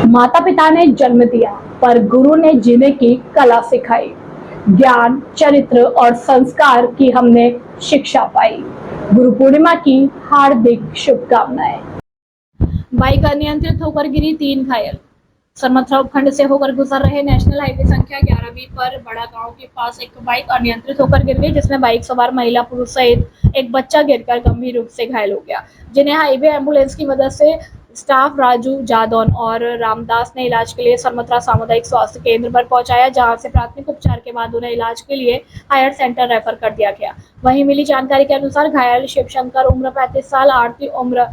माता पिता ने जन्म दिया पर गुरु ने जीने की कला सिखाई। ज्ञान, चरित्र और संस्कार की हमने शिक्षा पाई। गुरु पूर्णिमा की हार्दिक शुभकामनाएं। बाइक अनियंत्रित होकर गिरी, 3 घायल। सरमथरा उपखंड से होकर गुजर रहे नेशनल हाईवे संख्या 11B पर बड़ा गांव के पास एक बाइक अनियंत्रित होकर गिर गई, जिसमें बाइक सवार महिला पुरुष सहित एक बच्चा गिरकर गंभीर रूप से घायल हो गया, जिन्हें हाईवे एम्बुलेंस की मदद से स्टाफ राजू जादौन और रामदास ने इलाज के लिए सरमथरा सामुदायिक स्वास्थ्य केंद्र पर पहुंचाया, जहां से प्राथमिक उपचार के बाद उन्हें इलाज के लिए हायर सेंटर रेफर कर दिया गया। वहीं मिली जानकारी के अनुसार घायल शिवशंकर उम्र 35 साल, आरती उम्र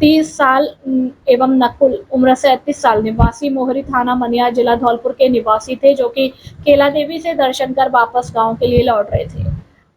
30 साल एवं नकुल उम्र 37 साल निवासी मोहरी थाना मनिया जिला धौलपुर के निवासी थे, जो कि केला देवी से दर्शन कर वापस गांव के लिए लौट रहे थे।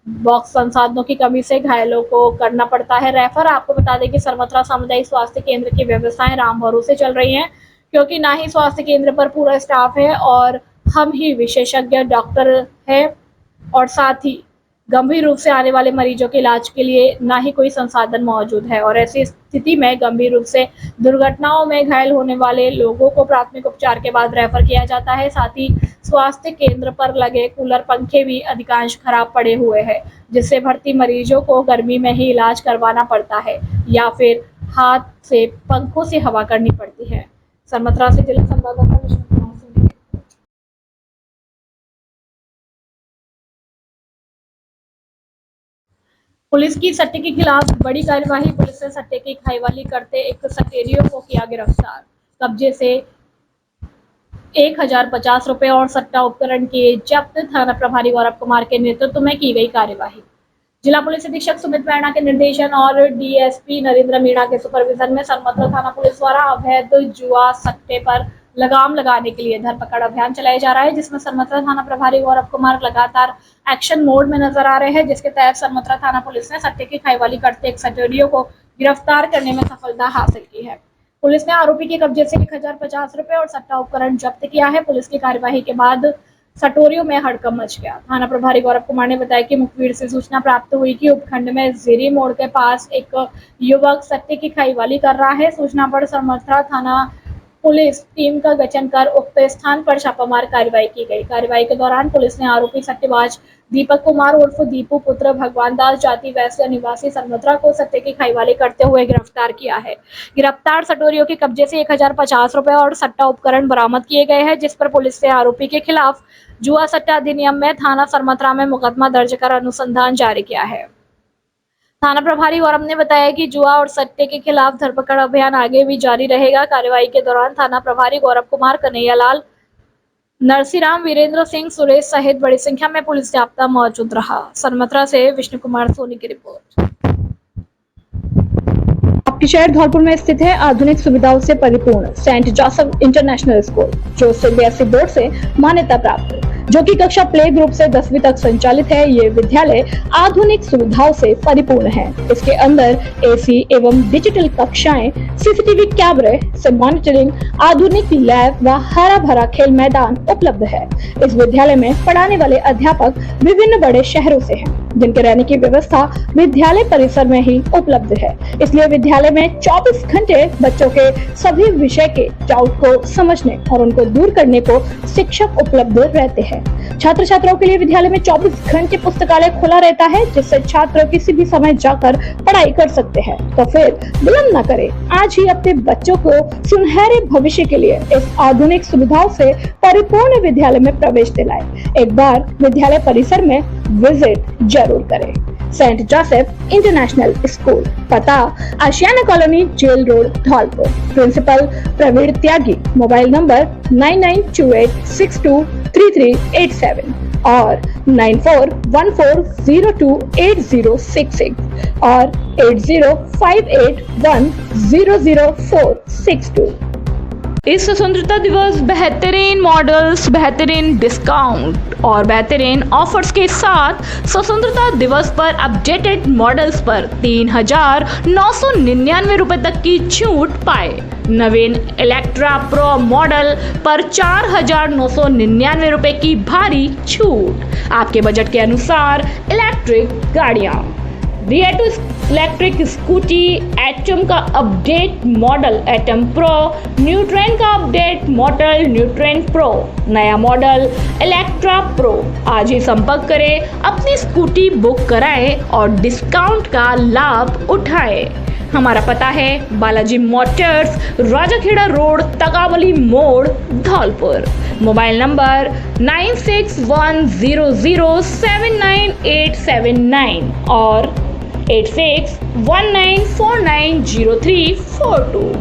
बॉक्स संसाधनों की कमी से घायलों को करना पड़ता है रेफर। आपको बता दें कि सरमथरा सामुदायिक स्वास्थ्य केंद्र की व्यवस्थाएं राम भरोसे चल रही हैं, क्योंकि ना ही स्वास्थ्य केंद्र पर पूरा स्टाफ है और हम ही विशेषज्ञ डॉक्टर है, और साथ ही गंभीर रूप से आने वाले मरीजों के इलाज के लिए ना ही कोई संसाधन मौजूद है, और ऐसी स्थिति में गंभीर रूप से दुर्घटनाओं में घायल होने वाले लोगों को प्राथमिक उपचार के बाद रेफर किया जाता है। साथ ही स्वास्थ्य केंद्र पर लगे कूलर पंखे भी अधिकांश खराब पड़े हुए हैं, जिससे भर्ती मरीजों को गर्मी में ही इलाज करवाना पड़ता है या फिर हाथ से पंखों से हवा करनी पड़ती है। सरमथरा से जिला संवाददाता विष्णु कुमार सोनी। पुलिस की सट्टे के खिलाफ बड़ी कार्यवाही। पुलिस ने सट्टे की खाईवाली करते एक सटेरियो को किया गिरफ्तार। कब्जे से 1050 रुपए और सट्टा उपकरण किए जब्त। थाना प्रभारी गौरव कुमार के नेतृत्व में की गई कार्यवाही। जिला पुलिस अधीक्षक सुमित मैणा के निर्देशन और डीएसपी नरेंद्र मीणा के सुपरविजन में सरमथरा थाना पुलिस द्वारा अवैध जुआ सट्टे पर लगाम लगाने के लिए धरपकड़ अभियान चलाया जा रहा है, जिसमें सरमथरा थाना प्रभारी गौरव कुमार लगातार एक्शन मोड में नजर आ रहे हैं, जिसके तहत सरमथरा थाना पुलिस ने सट्टे की खाईवाली करते एक सटेरियो को गिरफ्तार करने में सफलता हासिल की है। पुलिस ने आरोपी के कब्जे से 1050 रुपए और सट्टा उपकरण जब्त किया है। पुलिस की कार्यवाही के बाद सटोरियों में हड़कंप मच गया। थाना प्रभारी गौरव कुमार ने बताया कि मुखबिर से सूचना प्राप्त हुई कि उपखंड में जीरी मोड़ के पास एक युवक सट्टे की खाईवाली कर रहा है। सूचना पर सरमथरा थाना पुलिस टीम का गठन कर उक्त स्थान पर छापामार कार्रवाई की गई। कार्रवाई के दौरान पुलिस ने आरोपी सट्टेबाज दीपक कुमार उर्फ दीपू पुत्र भगवान दास जाति वैश्य निवासी सरमथरा को सट्टे की खाईवाली करते हुए गिरफ्तार किया है। गिरफ्तार सटोरियों के कब्जे से 1050 रुपए और सट्टा उपकरण बरामद किए गए हैं, जिस पर पुलिस ने आरोपी के खिलाफ जुआ सट्टा अधिनियम में थाना सरमथरा में मुकदमा दर्ज कर अनुसंधान जारी किया है। थाना प्रभारी गौरव ने बताया कि जुआ और सट्टे के खिलाफ धरपकड़ अभियान आगे भी जारी रहेगा। कार्रवाई के दौरान थाना प्रभारी गौरव कुमार, कन्हैयालाल, नरसीराम, वीरेंद्र सिंह, सुरेश सहित बड़ी संख्या में पुलिस जाब्ता मौजूद रहा। सरमथरा से विष्णु कुमार सोनी की रिपोर्ट। आपके शहर धौलपुर में स्थित है आधुनिक सुविधाओं से परिपूर्ण सेंट जोसेफ इंटरनेशनल स्कूल, जो सीबीएसई बोर्ड से मान्यता प्राप्त है, जो कि कक्षा प्ले ग्रुप से 10वीं तक संचालित है। ये विद्यालय आधुनिक सुविधाओं से परिपूर्ण है। इसके अंदर एसी एवं डिजिटल कक्षाएं, सीसीटीवी कैमरे से मॉनिटरिंग, आधुनिक लैब व हरा भरा खेल मैदान उपलब्ध है। इस विद्यालय में पढ़ाने वाले अध्यापक विभिन्न बड़े शहरों से हैं, जिनके रहने की व्यवस्था विद्यालय परिसर में ही उपलब्ध है। इसलिए विद्यालय में 24 घंटे बच्चों के सभी विषय के डाउट को समझने और उनको दूर करने को शिक्षक उपलब्ध रहते हैं। छात्र छात्राओं के लिए विद्यालय में 24 घंटे पुस्तकालय खुला रहता है, जिससे छात्र किसी भी समय जाकर पढ़ाई कर सकते हैं। तो फिर विलंब न करें, आज ही अपने बच्चों को सुनहरे भविष्य के लिए इस आधुनिक सुविधाओं से परिपूर्ण विद्यालय में प्रवेश दिलाएं। एक बार विद्यालय परिसर में विजिट जरूर करें। सेंट जोसेफ इंटरनेशनल स्कूल, पता Ashiyana colony, jail road, Dholpur. Principal Praveen Tyagi. Mobile number 9928623387 और 9414028066 और 8058100462। इस स्वतंत्रता दिवस बेहतरीन मॉडल्स, बेहतरीन डिस्काउंट और बेहतरीन ऑफर्स के साथ स्वतंत्रता दिवस पर अपडेटेड मॉडल्स पर 3999 रुपए तक की छूट पाए। नवीन इलेक्ट्रा प्रो मॉडल पर 4999 रुपए की भारी छूट। आपके बजट के अनुसार इलेक्ट्रिक गाड़ियां। रिएटो इलेक्ट्रिक स्कूटी, एटम का अपडेट मॉडल एटम प्रो, न्यूट्रेन का अपडेट मॉडल न्यूट्रेन प्रो, नया मॉडल इलेक्ट्रा प्रो। आज ही संपर्क करें, अपनी स्कूटी बुक कराएं और डिस्काउंट का लाभ उठाएं। हमारा पता है बालाजी मोटर्स, राजाखेड़ा रोड, तकावली मोड़, धौलपुर। मोबाइल नंबर 9610079879 और 8619490342।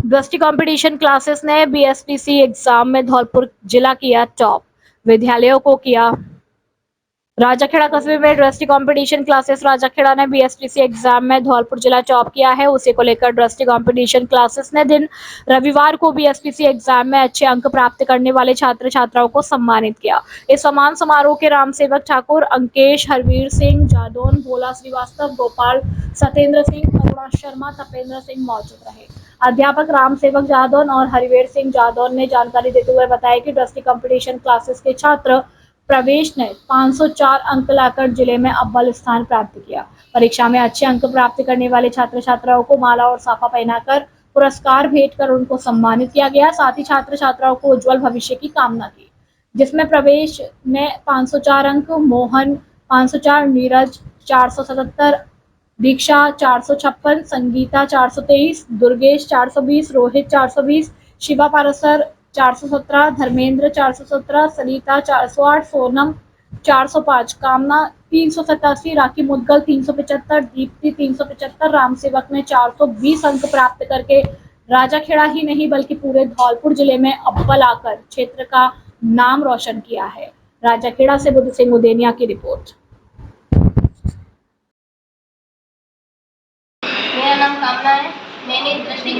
दृष्टि कंपटीशन क्लासेस ने बीएसटीसी एग्जाम में धौलपुर जिला किया टॉप। विद्यालयों को किया राजाखेड़ा कस्बे में दृष्टि कंपटीशन क्लासेस राजाखेड़ा ने बीएसटीसी एग्जाम में धौलपुर जिला टॉप किया है। उसी को लेकर दृष्टि कंपटीशन क्लासेस ने दिन रविवार को बीएसटीसी एग्जाम में अच्छे अंक प्राप्त करने वाले छात्र छात्राओं को सम्मानित किया। इस सम्मान समारोह के रामसेवक ठाकुर, अंकेश, हरवीर सिंह जादौन, भोला श्रीवास्तव, गोपाल सत्येंद्र सिंह, करुणा शर्मा, तपेंद्र सिंह मौजूद रहे। अध्यापक रामसेवक जादौन और हरिवीर सिंह जादौन ने जानकारी देते हुए बताया कि दृष्टि कंपटीशन क्लासेस के छात्र प्रवेश ने 504 अंक लाकर जिले में अव्वल स्थान प्राप्त किया। परीक्षा में अच्छे अंक प्राप्त करने वाले छात्र छात्राओं को माला और साफा पहनाकर पुरस्कार भेंट कर उनको सम्मानित किया गया। साथ ही छात्र छात्राओं को उज्जवल भविष्य की कामना की, जिसमें प्रवेश ने 504 अंक, मोहन 504, नीरज 477, दीक्षा 456, संगीता 423, दुर्गेश 420, रोहित 420, शिवा पारसर 417, धर्मेंद्र 417, सरिता 408, सोनम 405, कामना 387, राखी मुदगल 375, दीप्ति 375, रामसेवक ने 420 अंक प्राप्त करके राजाखेड़ा ही नहीं बल्कि पूरे धौलपुर जिले में अव्वल आकर क्षेत्र का नाम रोशन किया है। राजाखेड़ा से बुद्ध सिंह उदेनिया की रिपोर्ट। मेरा नाम कामना है। मैंने दृष्टि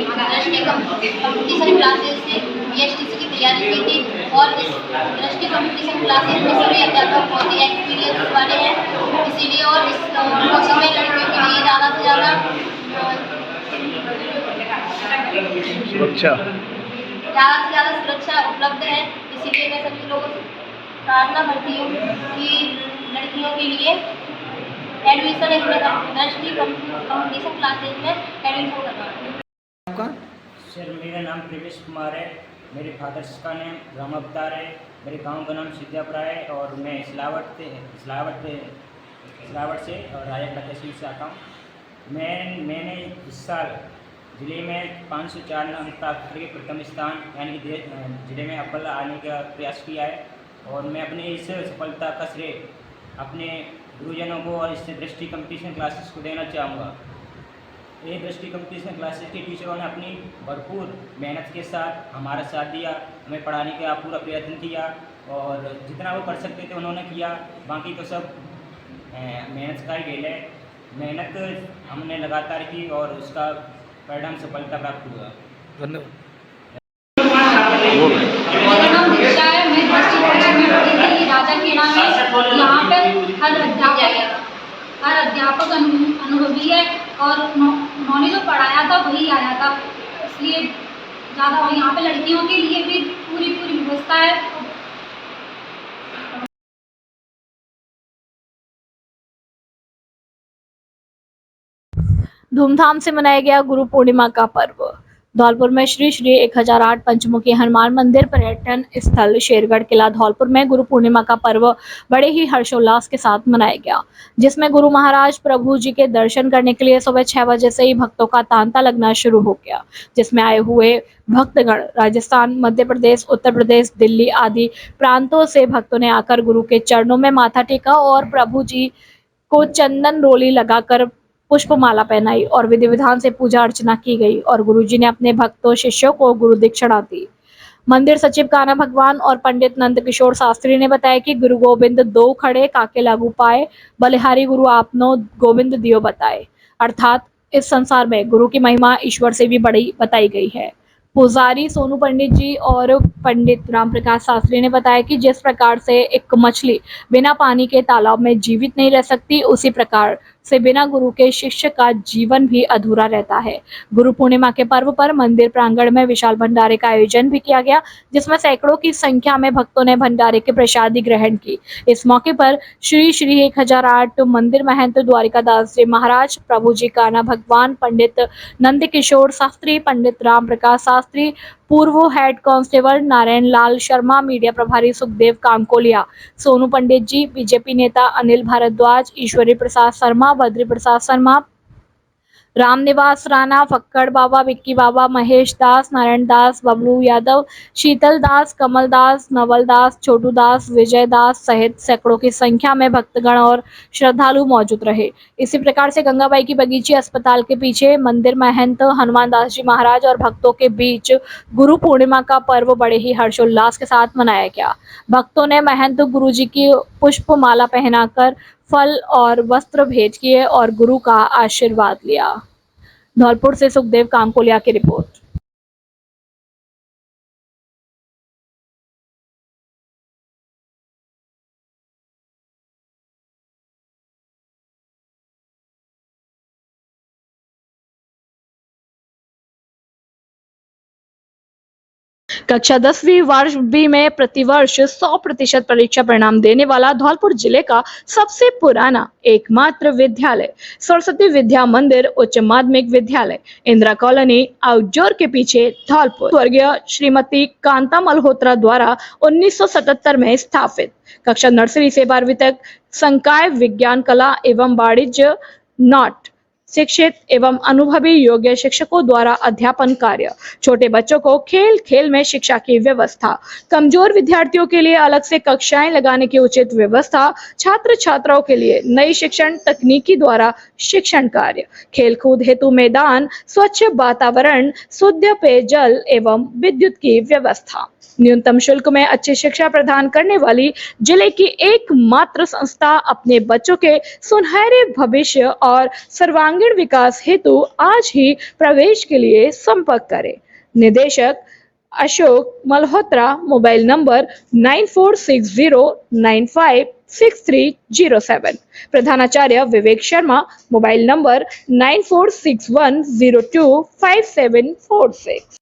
कंपटीशन क्लासेस से बीएसटीसी की तैयारी की थी और इस दृष्टि कंपटीशन क्लासेस में सभी अध्यापक बहुत ही एक्सपीरियंस वाले हैं, इसीलिए और इस मौसम में लड़कियों के लिए ज़्यादा से ज़्यादा सुरक्षा उपलब्ध है। इसीलिए मैं सभी लोगों से प्रार्थना करती हूँ कि लड़कियों के लिए एडमिशन इसमें दृष्टि कंपटीशन क्लासेस में एडमिशन करवाएं। आपका? सर मेरा नाम प्रवेश कुमार है। मेरे फादर्स का नाम राम अवतार है। मेरे गांव का नाम सिद्धापुरा है और मैं इस्लावट से और राजाखेड़ा तहसील से आता हूँ। मैंने इस साल जिले में 504 अंक प्राप्त करके प्रथम स्थान यानी कि जिले में अव्वल आने का प्रयास किया है और मैं अपनी इस सफलता का श्रेय अपने गुरुजनों को और इस दृष्टि कंपटीशन क्लासेस को देना चाहूँगा। ये दृष्टि कंपटीशन क्लासेस के टीचरों ने अपनी भरपूर मेहनत के साथ हमारा साथ दिया, हमें पढ़ाने का पूरा प्रयत्न किया और जितना वो कर सकते थे उन्होंने किया। बाकी तो सब मेहनत का ही खेल है। मेहनत हमने लगातार की और उसका परिणाम सफलता प्राप्त हुआ। धन्यवाद। मेरा नाम दीक्षा है। मैं दृष्टि कॉलेज में पढ़ी थी राजाखेड़ा में। यहाँ पे हर अध्यापक अनुभवी है और उन्होंने जो पढ़ाया था वही आया था, इसलिए ज़्यादा। और यहाँ पे लड़कियों के लिए भी पूरी व्यवस्था है। धूमधाम से मनाया गया गुरु पूर्णिमा का पर्व। धौलपुर में श्री श्री 1008 पंचमुखी हनुमान मंदिर पर्यटन स्थल शेरगढ़ किला धौलपुर में गुरु पूर्णिमा का पर्व बड़े ही हर्षोल्लास के साथ मनाया गया, जिसमें गुरु महाराज प्रभु जी के दर्शन करने के लिए सुबह 6 बजे से ही भक्तों का तांता लगना शुरू हो गया, जिसमें आए हुए भक्तगण राजस्थान, मध्य प्रदेश, उत्तर प्रदेश, दिल्ली आदि प्रांतों से भक्तों ने आकर गुरु के चरणों में माथा टेका और प्रभु जी को चंदन रोली लगाकर पुष्पमाला पहनाई और विधि विधान से पूजा अर्चना की गई और गुरुजी ने अपने भक्तों शिष्यों को गुरु दीक्षिणा दी। मंदिर सचिव कान्हा भगवान और पंडित नंद किशोर शास्त्री ने बताया कि गुरु गोविंद दो खड़े काके लागू पाए, बलिहारी गुरु आपनो गोविंद दियो बताए, अर्थात इस संसार में गुरु की महिमा ईश्वर से भी बड़ी बताई गई है। पुजारी सोनू पंडित जी और पंडित रामप्रकाश शास्त्री ने बताया कि जिस प्रकार से एक मछली बिना पानी के तालाब में जीवित नहीं रह सकती, उसी प्रकार से बिना गुरु के शिष्य का जीवन भी अधूरा रहता है। गुरु पूर्णिमा के पर्व पर मंदिर प्रांगण में विशाल भंडारे का आयोजन भी किया गया, जिसमें सैकड़ों की संख्या में भक्तों ने भंडारे की प्रसादी ग्रहण की। इस मौके पर श्री श्री 1008 मंदिर महंत द्वारिकादास जी महाराज, प्रभु जी कान्हा भगवान, पंडित नंद किशोर शास्त्री, पंडित राम प्रकाश शास्त्री, पूर्व head constable Narayan Lal Sharma, media प्रभारी सुखदेव कामकोलिया, सोनू पंडित जी, बीजेपी नेता अनिल भारद्वाज, ईश्वरी प्रसाद शर्मा, बद्री प्रसाद शर्मा, रामनिवास राणा, फक्कड़ बाबा, विक्की बाबा, महेश दास, नारायण दास, बबलू यादव, शीतल दास, कमल दास, नवल दास, छोटू दास, विजय दास सहित सैकड़ों की संख्या में भक्तगण और श्रद्धालु मौजूद रहे। इसी प्रकार से गंगाबाई की बगीची अस्पताल के पीछे मंदिर महंत हनुमान दास जी महाराज और भक्तों के बीच गुरु पूर्णिमा का पर्व बड़े ही हर्षोल्लास के साथ मनाया गया। भक्तों ने महंत गुरु जी की पुष्प माला पहनाकर फल और वस्त्र भेंट किए और गुरु का आशीर्वाद लिया। धौलपुर से सुखदेव कामकोलिया की रिपोर्ट। कक्षा 10वीं वर्ष बी में प्रतिवर्ष 100% परीक्षा परिणाम देने वाला धौलपुर जिले का सबसे पुराना एकमात्र विद्यालय सरस्वती विद्या मंदिर उच्च माध्यमिक विद्यालय इंदिरा कॉलोनी आउटडोर के पीछे धौलपुर स्वर्गीय श्रीमती कांता मल्होत्रा द्वारा 1977 में स्थापित कक्षा नर्सरी से 12वीं तक संकाय विज्ञान कला एवं वाणिज्य नॉट शिक्षित एवं अनुभवी योग्य शिक्षकों द्वारा अध्यापन कार्य, छोटे बच्चों को खेल खेल में शिक्षा की व्यवस्था, कमजोर विद्यार्थियों के लिए अलग से कक्षाएं लगाने की उचित व्यवस्था, छात्र छात्राओं के लिए नई शिक्षण तकनीकी द्वारा शिक्षण कार्य, खेलकूद हेतु मैदान, स्वच्छ वातावरण, शुद्ध पेयजल एवं विद्युत की व्यवस्था, न्यूनतम शुल्क में अच्छी शिक्षा प्रदान करने वाली जिले की एकमात्र संस्था अपने बच्चों के सुनहरे भविष्य और सर्वांगीण विकास हेतु आज ही प्रवेश के लिए संपर्क करें। निदेशक अशोक मल्होत्रा, मोबाइल नंबर 9460956307, प्रधानाचार्य विवेक शर्मा, मोबाइल नंबर 9461025746।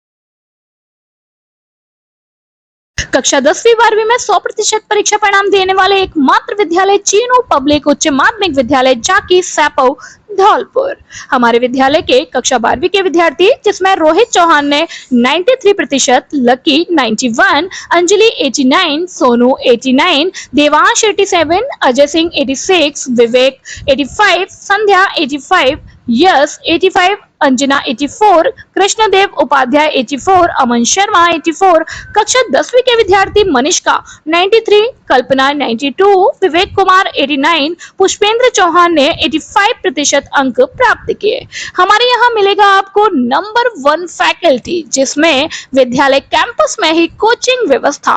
कक्षा 10वीं 12वीं में 100% परीक्षा परिणाम देने वाले एकमात्र विद्यालय चीनू पब्लिक उच्च माध्यमिक विद्यालय जाकी सैपो धौलपुर। हमारे विद्यालय के कक्षा 12वीं के विद्यार्थी जिसमें रोहित चौहान ने 93%, लकी 91, अंजलि 89, सोनू 89, देवांश 87, अजय सिंह 86, विवेक 85, संध्या 85, यश 85, अंजना 84, कृष्णदेव उपाध्याय 84, अमन शर्मा 84, कक्षा 10वीं के विद्यार्थी मनीषका 93, कल्पना 92, विवेक कुमार 89, पुष्पेंद्र चौहान ने 85% अंक प्राप्त किए। हमारे यहाँ मिलेगा आपको नंबर 1 फैकल्टी, जिसमें विद्यालय कैंपस में ही कोचिंग व्यवस्था,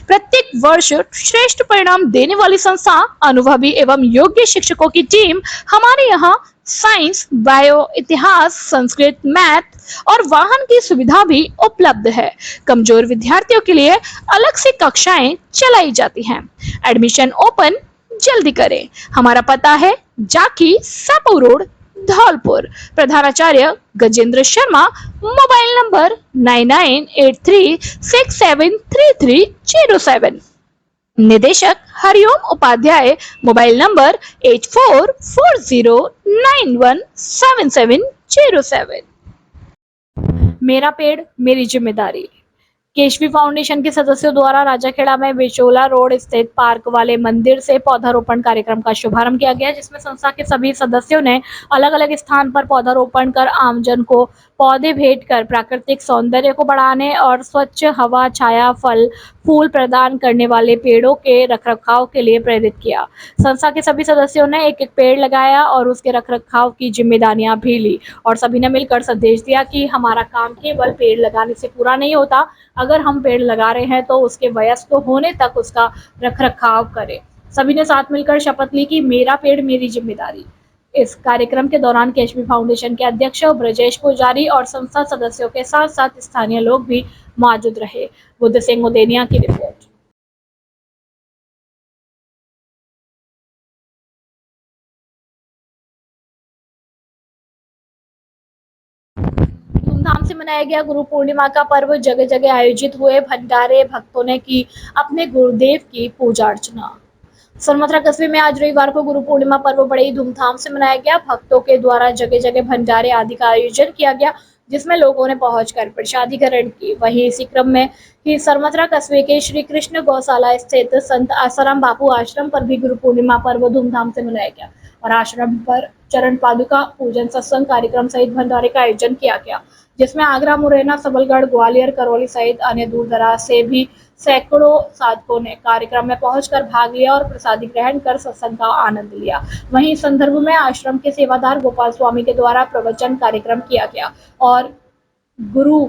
प्रत्येक वर्ष श्रेष्ठ परिणाम देने वाली संस्था, अनुभवी एवं योग्य शिक्षकों की टीम। हमारे यहाँ साइंस, बायो, इतिहास, संस्कृत, मैथ और वाहन की सुविधा भी उपलब्ध है। कमजोर विद्यार्थियों के लिए अलग से कक्षाएं चलाई जाती हैं। एडमिशन ओपन जल्दी करें। हमारा पता है जाकी सैपो रोड धौलपुर। प्रधानाचार्य गजेंद्र शर्मा, मोबाइल नंबर 9983673307। निदेशक हरिओम उपाध्याय, मोबाइल नंबर 8440917707। मेरा पेड़ मेरी जिम्मेदारी। केशवी फाउंडेशन के सदस्यों द्वारा राजाखेड़ा में बिचौला रोड स्थित पार्क वाले मंदिर से पौधारोपण कार्यक्रम का शुभारंभ किया गया, जिसमें संस्था के सभी सदस्यों ने अलग अलग स्थान पर पौधारोपण कर आमजन को पौधे भेंट कर प्राकृतिक सौंदर्य को बढ़ाने और स्वच्छ हवा, छाया, फल, फूल प्रदान करने वाले पेड़ों के रखरखाव के लिए प्रेरित किया। संस्था के सभी सदस्यों ने एक एक पेड़ लगाया और उसके रखरखाव की जिम्मेदारियां भी ली और सभी ने मिलकर संदेश दिया कि हमारा काम केवल पेड़ लगाने से पूरा नहीं होता, अगर हम पेड़ लगा रहे हैं तो उसके वयस्क होने तक उसका रखरखाव करें। सभी ने साथ मिलकर शपथ ली कि मेरा पेड़ मेरी जिम्मेदारी। इस कार्यक्रम के दौरान केशवी फाउंडेशन के अध्यक्ष ब्रजेश पुजारी और संस्था सदस्यों के साथ साथ स्थानीय लोग भी मौजूद रहे। बुद्ध सिंह उदेनिया की रिपोर्ट। मनाया गया गुरु पूर्णिमा का पर्व। जगह जगह आयोजित हुए भंडारे, भक्तों ने की अपने गुरुदेव की पूजा अर्चना। सोनभद्र कस्बे में आज रविवार को गुरु पूर्णिमा पर्व बड़े ही धूमधाम से मनाया गया। भक्तों के द्वारा जगह जगह भंडारे आदि का आयोजन किया गया, जिसमें लोगों ने पहुंचकर प्रसादी ग्रहण की। वहीं इसी क्रम में ही सरमथरा कस्बे के श्री कृष्ण गौशाला स्थित संत आसाराम बापू आश्रम पर भी गुरु पूर्णिमा पर्व धूमधाम से मनाया गया और आश्रम पर चरण पादुका पूजन, सत्संग कार्यक्रम सहित भंडारे का आयोजन किया गया, जिसमें आगरा, मुरैना, सबलगढ़, ग्वालियर, करौली सहित अन्य दूर दराज से भी सैकड़ों साधकों ने कार्यक्रम में पहुंचकर भाग लिया और प्रसादी ग्रहण कर सत्संग का आनंद लिया। वहीं इस संदर्भ में आश्रम के सेवादार गोपाल स्वामी के द्वारा प्रवचन कार्यक्रम किया गया और गुरु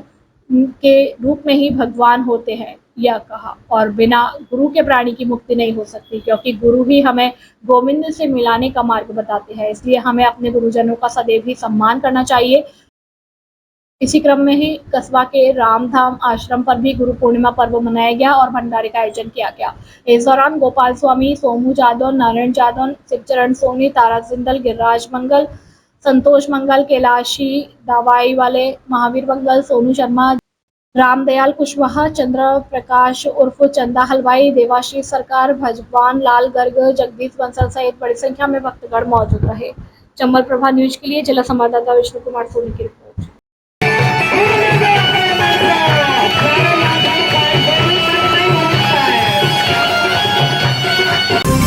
के रूप में ही भगवान होते हैं यह कहा और बिना गुरु के प्राणी की मुक्ति नहीं हो सकती, क्योंकि गुरु ही हमें गोविंद से मिलाने का मार्ग बताते हैं। इसलिए हमें अपने गुरुजनों का सदैव ही सम्मान करना चाहिए। इसी क्रम में ही कस्बा के रामधाम आश्रम पर भी गुरु पूर्णिमा पर्व मनाया गया और भंडारे का आयोजन किया गया। इस दौरान गोपाल स्वामी, सोमू जादव, नारायण जादव, शिवचरण सोनी, तारा जिंदल, गिरिराज मंगल, संतोष मंगल, कैलाशी दवाई वाले, महावीर मंगल, सोनू शर्मा, रामदयाल कुशवाहा, चंद्र प्रकाश उर्फ चंदा हलवाई, देवाशीष सरकार, भगवान लाल गर्ग, जगदीश बंसल सहित बड़ी संख्या में भक्तगण मौजूद रहे। चंबल प्रभा न्यूज के लिए जिला संवाददाता विष्णु कुमार सोनी की रिपोर्ट।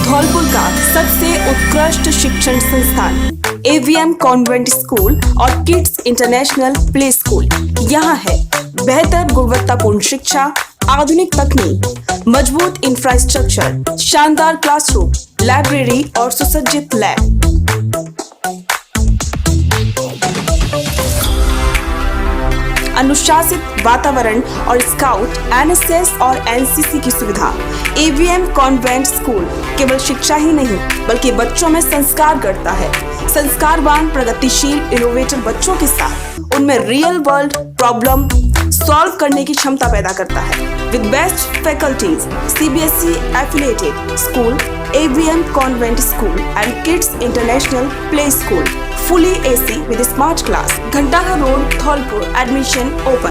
धौलपुर का सबसे उत्कृष्ट शिक्षण संस्थान AVM कॉन्वेंट स्कूल और किड्स इंटरनेशनल प्ले स्कूल यहाँ है। बेहतर गुणवत्तापूर्ण शिक्षा, आधुनिक तकनीक, मजबूत इंफ्रास्ट्रक्चर, शानदार क्लासरूम, लाइब्रेरी और सुसज्जित लैब, अनुशासित वातावरण और स्काउट, NSS और NCC की सुविधा। AVM कॉन्वेंट स्कूल केवल शिक्षा ही नहीं बल्कि बच्चों में संस्कार गढ़ता है। संस्कारवान, प्रगतिशील, इनोवेटिव बच्चों के साथ उनमें रियल वर्ल्ड प्रॉब्लम सॉल्व करने की क्षमता पैदा करता है। With best faculties, CBSE affiliated school, AVM convent school and kids international play school, fully AC with a smart class, Ghantaghar road, Dholpur. Admission open.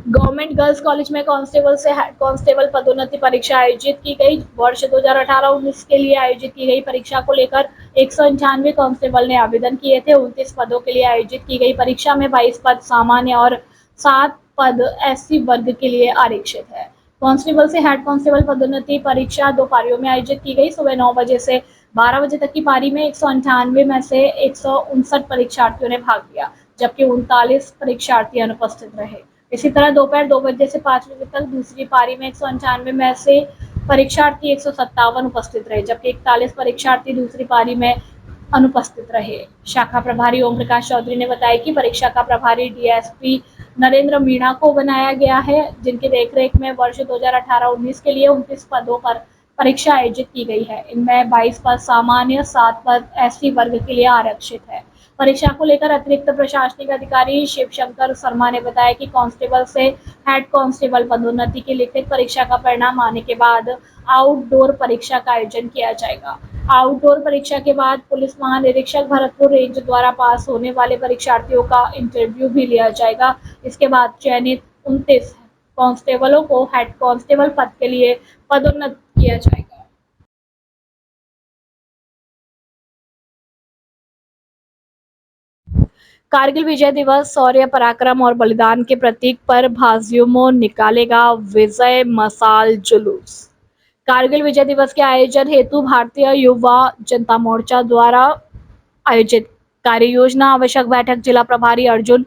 Government girls college में constable से head constable पदोन्नति परीक्षा आयोजित की गई। वर्ष 2018-19 के लिए आयोजित की गई परीक्षा को लेकर 198 कांस्टेबल ने आवेदन किए थे। 29 पदों के लिए आयोजित की गई परीक्षा में 22 पद सामान्य और 7 पद SC वर्ग के लिए आरक्षित है। कांस्टेबल से हेड कांस्टेबल पदोन्नति परीक्षा 2 पारियों में आयोजित की गई। सुबह 9 बजे से 12 बजे तक की पारी में 198 में से 159 परीक्षार्थियों ने भाग लिया, जबकि 39 परीक्षार्थी अनुपस्थित रहे। इसी तरह दोपहर 2 बजे से 5 बजे तक दूसरी पारी में 198 में से परीक्षार्थी 157 उपस्थित रहे, जबकि 41 परीक्षार्थी दूसरी पारी में अनुपस्थित रहे। शाखा प्रभारी ओम प्रकाश चौधरी ने बताया कि परीक्षा का प्रभारी DSP नरेंद्र मीणा को बनाया गया है, जिनकी देखरेख में वर्ष 2018-19 के लिए 29 पदों पर परीक्षा आयोजित की गई है। इनमें 22 पद सामान्य, 7 पद SC वर्ग के लिए आरक्षित है। परीक्षा को लेकर अतिरिक्त प्रशासनिक अधिकारी शिव शंकर शर्मा ने बताया कि कांस्टेबल से हेड कांस्टेबल पदोन्नति की लिखित परीक्षा का परिणाम आने के बाद आउटडोर परीक्षा का आयोजन किया जाएगा। आउटडोर परीक्षा के बाद पुलिस महानिरीक्षक भरतपुर रेंज द्वारा पास होने वाले परीक्षार्थियों का इंटरव्यू भी लिया जाएगा। इसके बाद चयनित 29 कांस्टेबलों को हेड कांस्टेबल पद के लिए पदोन्नत किया जाएगा। कारगिल विजय दिवस, शौर्य, पराक्रम और बलिदान के प्रतीक पर भाजयुमो निकालेगा विजय मशाल जुलूस। कारगिल विजय दिवस के आयोजन हेतु भारतीय युवा जनता मोर्चा द्वारा आयोजित कार्य योजना आवश्यक बैठक जिला प्रभारी अर्जुन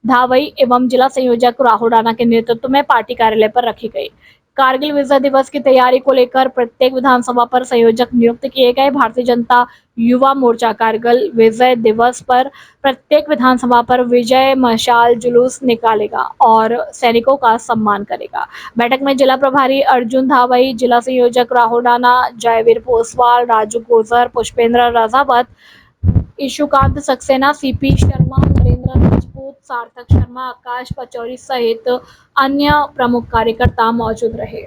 धावई एवं जिला संयोजक राहुल राणा के नेतृत्व में पार्टी कार्यालय पर रखी गई। कारगिल विजय दिवस की तैयारी को लेकर प्रत्येक विधानसभा पर संयोजक नियुक्त किए गए। भारतीय जनता युवा मोर्चा कारगिल विजय दिवस पर प्रत्येक विधानसभा पर विजय मशाल जुलूस निकालेगा और सैनिकों का सम्मान करेगा। बैठक में जिला प्रभारी अर्जुन धावई, जिला संयोजक राहुल राणा, जयवीर पोसवाल, राजू गुर्जर, पुष्पेंद्र राजावत, ईशुकांत सक्सेना, CP शर्मा, नरेंद्र राजपूत, सार्थक शर्मा, आकाश पचौरी सहित अन्य प्रमुख कार्यकर्ता मौजूद रहे।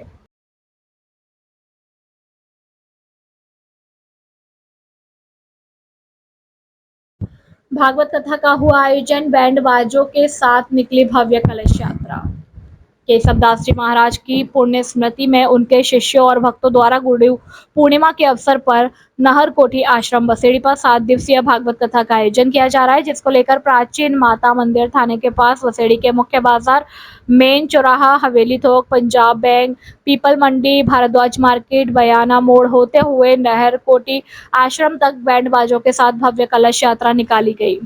भागवत कथा का हुआ आयोजन, बैंड बाजों के साथ निकली भव्य कलश यात्रा। केशवदास जी महाराज की पुण्य स्मृति में उनके शिष्यों और भक्तों द्वारा गुरु पूर्णिमा के अवसर पर नहरकोठी आश्रम बसेड़ी पर 7 दिवसीय भागवत कथा का आयोजन किया जा रहा है, जिसको लेकर प्राचीन माता मंदिर थाने के पास बसेड़ी के मुख्य बाजार, मेन चौराहा, हवेली थोक, पंजाब बैंक, पीपल मंडी, भारद्वाज मार्केट, बयाना मोड़ होते हुए नहरकोठी आश्रम तक बैंड बाजों के साथ भव्य कलश यात्रा निकाली गई।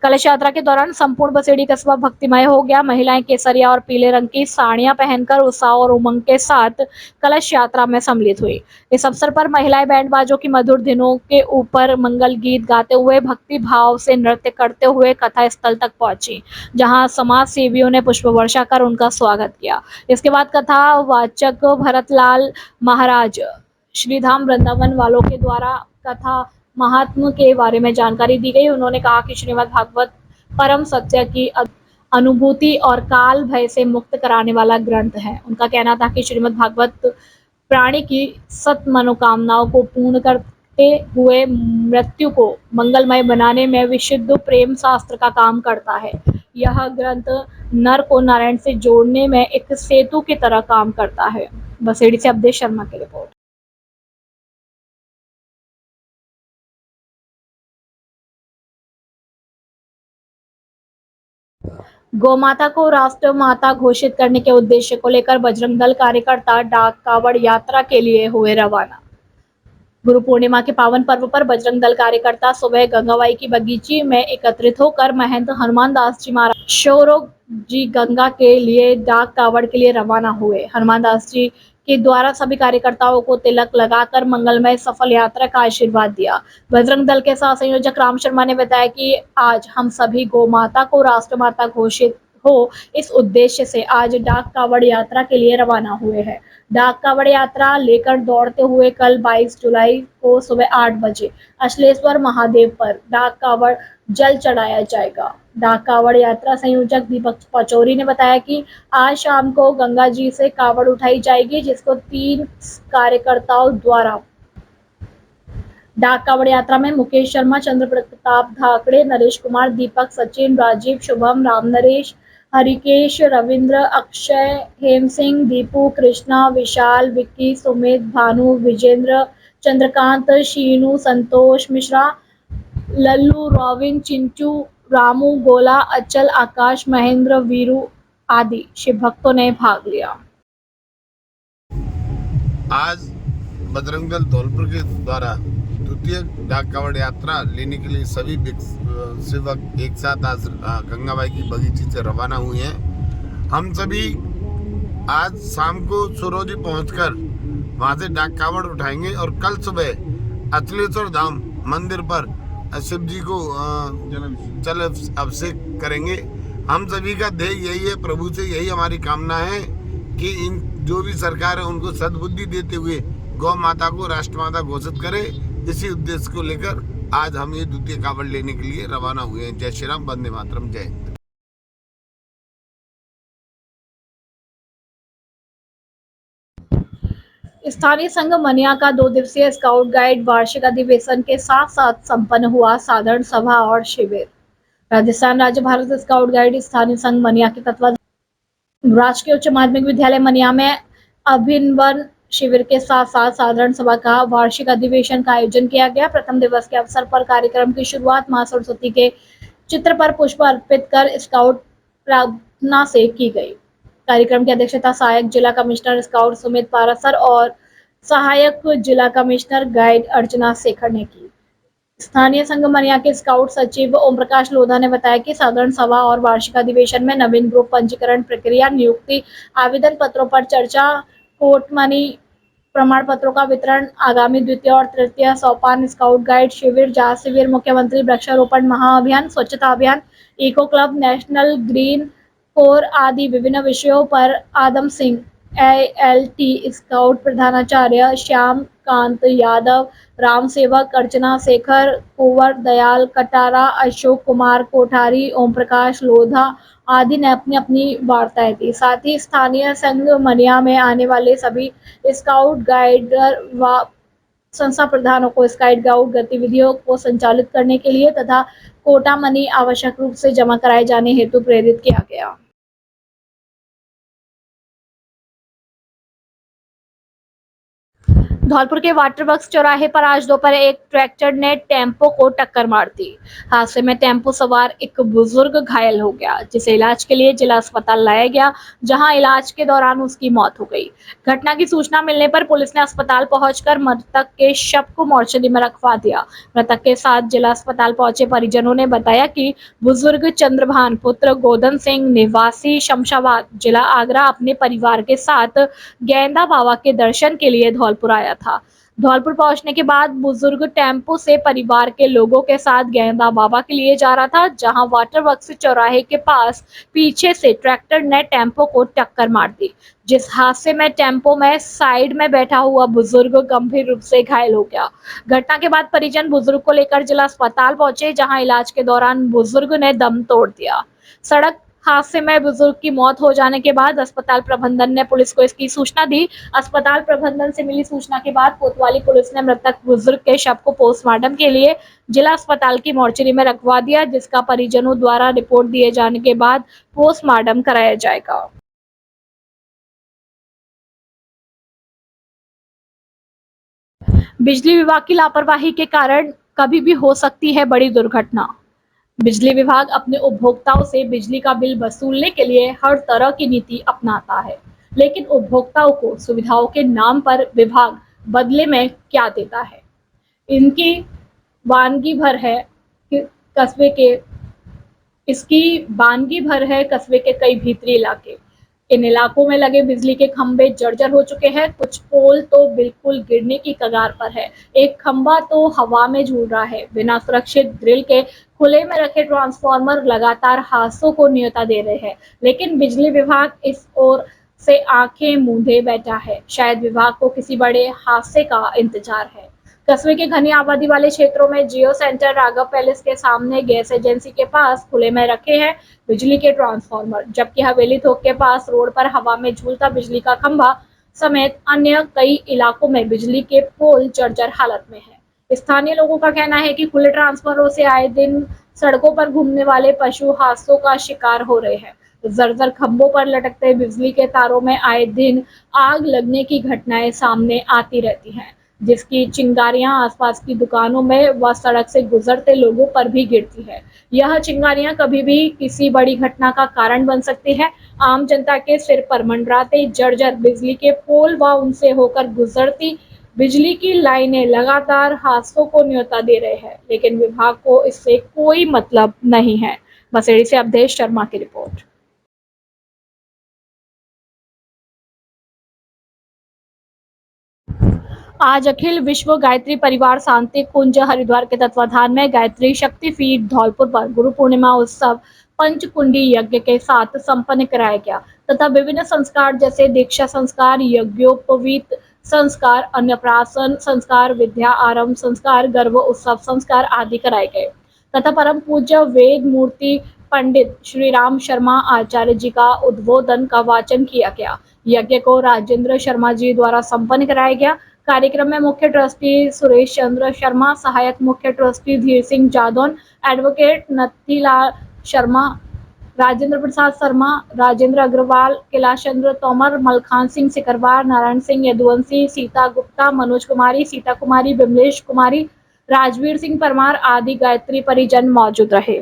कलश यात्रा के दौरान संपूर्ण बसेड़ी कस्बा भक्तिमय हो गया। महिलाएं केसरिया और पीले रंग की साड़ियां पहनकर उत्साह और उमंग के साथ कलश यात्रा में सम्मिलित हुई। इस अवसर पर महिलाएं बैंड बाजों की मधुर धुनों के ऊपर मंगल गीत गाते हुए भक्ति भाव से नृत्य करते हुए कथा स्थल तक पहुंची, जहां समाज सेवियों ने पुष्प वर्षा कर उनका स्वागत किया। इसके बाद कथा वाचक भरतलाल महाराज श्रीधाम वृंदावन वालों के द्वारा कथा महात्म के बारे में जानकारी दी गई। उन्होंने कहा कि श्रीमद् भागवत परम सत्य की अनुभूति और काल भय से मुक्त कराने वाला ग्रंथ है। उनका कहना था कि श्रीमद् भागवत प्राणी की सत मनोकामनाओं को पूर्ण करते हुए मृत्यु को मंगलमय बनाने में विशुद्ध प्रेम शास्त्र का काम करता है। यह ग्रंथ नर को नारायण से जोड़ने में एक सेतु की तरह काम करता है। बसेड़ी से अवधेश शर्मा की रिपोर्ट। गौमाता को राष्ट्र माता घोषित करने के उद्देश्य को लेकर बजरंग दल कार्यकर्ता डाक कावड़ यात्रा के लिए हुए रवाना। गुरु पूर्णिमा के पावन पर्व पर बजरंग दल कार्यकर्ता सुबह गंगाबाई की बगीची में एकत्रित होकर महंत हनुमान दास जी महाराज शोरो जी गंगा के लिए डाक कावड़ के लिए रवाना हुए। हनुमान दास जी के द्वारा सभी कार्यकर्ताओं को तिलक लगाकर मंगलमय सफल यात्रा का आशीर्वाद दिया। बजरंग दल के सह संयोजक राम शर्मा ने बताया कि आज हम सभी गौ माता को राष्ट्रमाता घोषित हो, इस उद्देश्य से आज डाक कावड़ यात्रा के लिए रवाना हुए हैं। डाक कावड़ यात्रा लेकर दौड़ते हुए कल 22 जुलाई को सुबह 8 बजे अश्लेश्वर महादेव पर डाक कावड़ जल चढ़ाया जाएगा। डाक कावड़ यात्रा संयोजक दीपक पचौरी ने बताया कि आज शाम को गंगा जी से कावड़ उठाई जाएगी, जिसको 3 कार्यकर्ताओं द्वारा डाक कावड़ यात्रा में मुकेश शर्मा, चंद्र प्रताप धाकड़े, नरेश कुमार, दीपक, सचिन, राजीव, शुभम, राम नरेश, हरिकेश, रविंद्र, अक्षय, हेम सिंह, दीपू, कृष्णा, विशाल, विक्की, सुमित, भानु, विजेंद्र, चंद्रकांत, शीनू, संतोष मिश्रा, लल्लू, रोविन, चिंटू, रामू, गोला, अचल, आकाश, महेंद्र, वीरू आदि शिव भक्तों ने भाग लिया। आज बजरंग दल धौलपुर के द्वारा द्वितीय डाक कावड़ यात्रा लेने के लिए सभी सेवक एक साथ आज गंगाबाई की बगीची से रवाना हुए हैं। हम सभी आज शाम को सुरोजी पहुंचकर वहां से डाक कावड़ उठाएंगे और कल सुबह अचलेश्वर धाम मंदिर पर शिव जी को जल अभिषेक करेंगे। हम सभी का ध्येय यही है, प्रभु से यही हमारी कामना है कि इन जो भी सरकार है उनको सद्बुद्धि देते हुए गौ माता को राष्ट्रमाता घोषित करे। इसी उद्देश्य को लेकर आज हम ये द्वितीय कावड़ लेने के लिए रवाना हुए हैं। जय श्री राम, वंदे मातरम, जय हिंद। स्थानीय संघ मनिया का 2 दिवसीय स्काउट गाइड वार्षिक अधिवेशन के साथ साथ संपन्न हुआ साधारण सभा और शिविर। राजस्थान राज्य भारत स्काउट गाइड स्थानीय संघ मनिया के तत्वाधान राजकीय उच्च माध्यमिक विद्यालय मनिया में अभिनवन शिविर के साथ साथ साधारण सभा का वार्षिक अधिवेशन का आयोजन किया गया। प्रथम दिवस के अवसर पर कार्यक्रम की शुरुआत मां सरस्वती के चित्र पर पुष्प अर्पित कर स्काउट प्रार्थना से की गई। कार्यक्रम की अध्यक्षता सहायक जिला कमिश्नर स्काउट सुमित पारासर और सहायक जिला कमिश्नर गाइड अर्चना शेखर ने की। स्थानीय संघ मनिया के स्काउट सचिव ओम प्रकाश लोधा ने बताया कि साधारण सभा और वार्षिक अधिवेशन में नवीन ग्रुप पंजीकरण प्रक्रिया, नियुक्ति, आवेदन पत्रों पर चर्चा, कोर्ट मनी प्रमाण पत्रों का वितरण, आगामी द्वितीय और तृतीय सोपान स्काउट गाइड शिविर, जांच शिविर, मुख्यमंत्री वृक्षारोपण महाअभियान, स्वच्छता अभियान, eco club, national green corps आदि विभिन्न विषयों पर आदम सिंह ALT स्काउट प्रधानाचार्य, श्याम कांत यादव, राम सेवक, अर्चना शेखर, कुंवर दयाल कटारा, अशोक कुमार कोठारी, ओम प्रकाश लोधा आदि ने अपनी अपनी वार्ताएं दी। साथ ही स्थानीय संघ मनिया में आने वाले सभी स्काउट गाइडर व संस्था प्रधानों को स्काउट गाइड गतिविधियों को संचालित करने के लिए तथा कोटा मनी आवश्यक रूप से जमा कराए जाने हेतु प्रेरित किया गया। धौलपुर के वाटर वर्क्स चौराहे पर आज दोपहर एक ट्रैक्टर ने टेम्पो को टक्कर मार दी। हादसे में टेम्पो सवार एक बुजुर्ग घायल हो गया, जिसे इलाज के लिए जिला अस्पताल लाया गया, जहां इलाज के दौरान उसकी मौत हो गई। घटना की सूचना मिलने पर पुलिस ने अस्पताल पहुंचकर मृतक के शव को मोर्चरी में रखवा दिया। मृतक के साथ जिला अस्पताल पहुंचे परिजनों ने बताया कि बुजुर्ग चंद्रभान पुत्र गोदन सिंह निवासी शमशाबाद जिला आगरा अपने परिवार के साथ गेंदा बाबा के दर्शन के लिए धौलपुर आया था। धौलपुर पहुंचने के बाद बुजुर्ग टेम्पो से परिवार के लोगों के साथ गेंदा बाबा के लिए जा रहा था, जहां वाटर वर्क्स चौराहे के पास पीछे से ट्रैक्टर ने टेम्पो को टक्कर मार दी, जिस हादसे में टेम्पो में साइड में बैठा हुआ बुजुर्ग गंभीर रूप से घायल हो गया। घटना के बाद परिजन बुजुर्ग को लेकर जिला अस्पताल पहुंचे, जहां इलाज के दौरान बुजुर्ग ने दम तोड़ दिया। सड़क हादसे में बुजुर्ग की मौत हो जाने के बाद अस्पताल प्रबंधन ने पुलिस को इसकी सूचना दी। अस्पताल प्रबंधन से मिली सूचना के बाद कोतवाली पुलिस ने मृतक बुजुर्ग के शव को पोस्टमार्टम के लिए जिला अस्पताल की मोर्चरी में रखवा दिया, जिसका परिजनों द्वारा रिपोर्ट दिए जाने के बाद पोस्टमार्टम कराया जाएगा। बिजली विभाग की लापरवाही के कारण कभी भी हो सकती है बड़ी दुर्घटना। बिजली विभाग अपने उपभोक्ताओं से बिजली का बिल वसूलने के लिए हर तरह की नीति अपनाता है, लेकिन उपभोक्ताओं को सुविधाओं के नाम पर विभाग बदले में क्या देता है, इनकी वानगी भर है कस्बे के कई भीतरी इलाके। इन इलाकों में लगे बिजली के खंभे जर्जर हो चुके हैं, कुछ पोल तो बिल्कुल गिरने की कगार पर है, एक खंभा तो हवा में झूल रहा है। बिना सुरक्षित ग्रिल के खुले में रखे ट्रांसफार्मर लगातार हादसों को न्योता दे रहे हैं, लेकिन बिजली विभाग इस ओर से आंखें मूंधे बैठा है। शायद विभाग को किसी बड़े हादसे का इंतजार है। कस्बे के घनी आबादी वाले क्षेत्रों में जियो सेंटर, राघव पैलेस के सामने गैस एजेंसी के पास खुले में रखे हैं बिजली के ट्रांसफार्मर, जबकि हवेली थोक के पास रोड पर हवा में झूलता बिजली का खंभा समेत अन्य कई इलाकों में बिजली के पोल जर्जर हालत में है। स्थानीय लोगों का कहना है कि खुले ट्रांसफार्मरों से आए दिन सड़कों पर घूमने वाले पशु हादसों का शिकार हो रहे हैं। जर्जर खंभों पर लटकते बिजली के तारों में आए दिन आग लगने की घटनाएं सामने आती रहती हैं, जिसकी चिंगारियां आसपास की दुकानों में व सड़क से गुजरते लोगों पर भी गिरती है। यह चिंगारियां कभी भी किसी बड़ी घटना का कारण बन सकती है। आम जनता के सिर पर मंडराते जर्जर बिजली के पोल व उनसे होकर गुजरती बिजली की लाइनें लगातार हादसों को न्योता दे रहे हैं, लेकिन विभाग को इससे कोई मतलब नहीं है। बसेड़ी से अवधेश शर्मा की रिपोर्ट। आज अखिल विश्व गायत्री परिवार शांति कुंज हरिद्वार के तत्वाधान में गायत्री शक्तिपीठ धौलपुर पर गुरु पूर्णिमा उत्सव पंचकुंडी यज्ञ के साथ संपन्न कराया गया तथा विभिन्न संस्कार जैसे दीक्षा संस्कार, यज्ञोपवीत संस्कार, अन्नप्राशन संस्कार, विद्या आरंभ संस्कार, गर्भ उत्सव संस्कार आदि कराए गए तथा परम पूज्य वेद मूर्ति पंडित श्री राम शर्मा आचार्य जी का उद्बोधन का वाचन किया गया। यज्ञ को राजेंद्र शर्मा जी द्वारा संपन्न कराया गया। कार्यक्रम में मुख्य ट्रस्टी सुरेश चंद्र शर्मा, सहायक मुख्य ट्रस्टी धीर सिंह जादौन, एडवोकेट नथीलाल शर्मा, राजेंद्र प्रसाद शर्मा, राजेंद्र अग्रवाल, कैलाश चंद्र तोमर, मलखान सिंह सिकरवार, नारायण सिंह यदुवंशी, सीता गुप्ता, मनोज कुमारी, सीता कुमारी, बिमलेश कुमारी, राजवीर सिंह परमार आदि गायत्री परिजन मौजूद रहे।